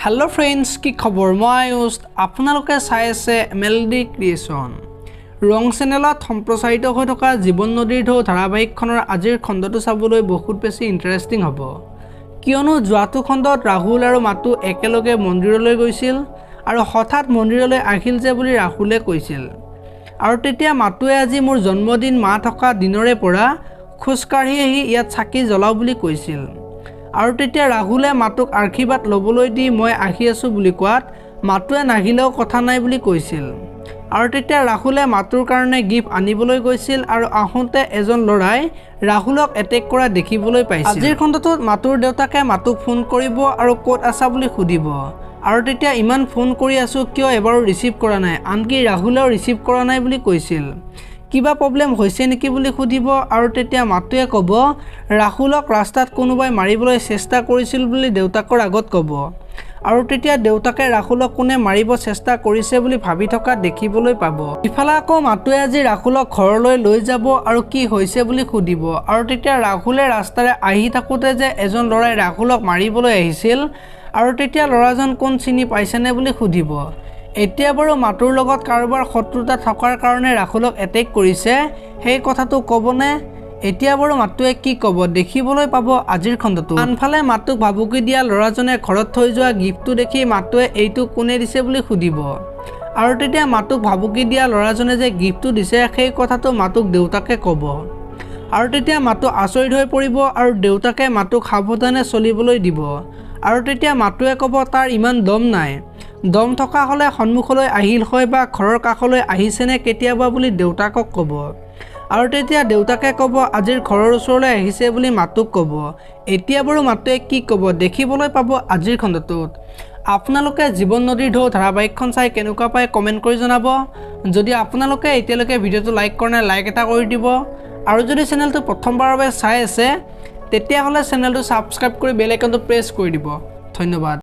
Hello friends की खबर मैं आयुष आपनालोके चाই আছে MLD Creation रंग चेनेলত सम्प्रसारित হৈ থকা জীবন নদীৰ ঢৌ ধাৰাবাহিকখনৰ আজিৰ খণ্ডটো চাবলৈ বহুত বেছি ইন্টাৰেষ্টিং হ'ব কিয়নো যোৱাটো খণ্ডত ৰাহুল আৰু মাতু একেলগে মন্দিৰলৈ গৈছিল আৰু হঠাৎ মন্দিৰলৈ আহিল যে বুলি ৰাহুলে কৈছিল আৰু তেতিয়া মাতুৱে আজি মোৰ জন্মদিন মা থকা দিনৰে পৰা খুজকাঢ়ি আহি ইয়াত চাকি জ্বলাও বুলি কৈছিল আৰু তেতিয়া ৰাহুলে মাতুক আশীৰ্বাদ লবলৈ দি মই আহি আছো বুলি কোৱাত মাতুৱে নাহিলেও কথা নাই বুলি কৈছিল আৰু তেতিয়া ৰাহুলে মাতুৰ কাৰণে গিফ্ট আনিবলৈ গৈছিল আৰু আহোঁতে এজন লৰাই ৰাহুলক এটেক কৰা দেখিবলৈ পাইছিল আজিৰ খণ্ডটোত মাতুৰ দেউতাকে মাতুক ফোন কৰিব আৰু ক'ত আছা বুলি সুধিব আৰু তেতিয়া ইমান ফোন কৰি আছো কিয় এবাৰো ৰিসিভ কৰা নাই আনকি ৰাহুলেও ৰিসিভ কৰা নাই বুলি কৈছিল কিবা প্ৰবলেম হৈছে নেকি বুলি সুধিব আৰু তেতিয়া মাতুৱে ক'ব ৰাহুলক ৰাস্তাত কোনোবাই মাৰিবলৈ চেষ্টা কৰিছিল বুলি দেউতাকৰ আগত ক'ব আৰু তেতিয়া দেউতাকে ৰাহুলক কোনে মাৰিব চেষ্টা কৰিছে বুলি ভাবি থকা দেখিবলৈ পাব ইফালে আকৌ মাতুৱে আজি ৰাহুলক ঘৰলৈ লৈ যাব আৰু কি হৈছে বুলি সুধিব আৰু তেতিয়া ৰাহুলে ৰাস্তাৰে আহি থাকোতে যে এজন লৰাই ৰাহুলক মাৰিবলৈ আহিছিল আৰু তেতিয়া লৰাজন কোন চিনি পাইছেনে বুলি সুধিব এতিয়া বাৰু মাতুৰ লগত কাৰোবাৰ শত্ৰুতা থকাৰ কাৰণে ৰাহুলক এটেক কৰিছে সেই কথাটো ক'বনে এতিয়া বাৰু মাতুৱে কি ক'ব দেখিবলৈ পাব আজিৰ খণ্ডটো আনফালে মাতুক ভাবুকি দিয়া ল'ৰাজনে ঘৰত থৈ যোৱা গিফ্টটো দেখি মাতুৱে এইটো কোনে দিছে বুলি সুধিব আৰু তেতিয়া মাতুক ভাবুকি দিয়া ল'ৰাজনে যে গিফ্টটো দিছে সেই কথাটো মাতুক দেউতাকে ক'ব আৰু তেতিয়া মাতু আচৰিত হৈ পৰিব আৰু দেউতাকে মাতুক সাৱধানে চলিবলৈ দিব আৰু তেতিয়া মাতুৱে ক'ব তাৰ ইমান দম নাই দম থকা হলে সন্মুখলৈ আহিল হয় বা ঘৰৰ কাষলৈ আহিছেনে কেতিয়াবা বুলি দেউতাকক ক'ব আৰু তেতিয়া দেউতাকে ক'ব আজিৰ ঘৰৰ ওচৰলৈ আহিছে বুলি মাতুক ক'ব এতিয়া বাৰু মাতুৱে কি ক'ব দেখিবলৈ পাব আজিৰ খণ্ডটোত আপোনালোকে জীবন নদীৰ ঢৌ ধাৰাবাহিকখন চাই কেনেকুৱা পায় কমেণ্ট কৰি জনাব যদি আপোনালোকে এতিয়ালৈকে ভিডিঅ'টো লাইক কৰা নাই লাইক এটা কৰি দিব আৰু যদি চেনেলটো প্ৰথমবাৰৰ বাবে চাই আছে তেতিয়াহ'লে চেনেলটো ছাবস্ক্ৰাইব কৰি বেল আইকনটো প্ৰেছ কৰি দিব ধন্যবাদ।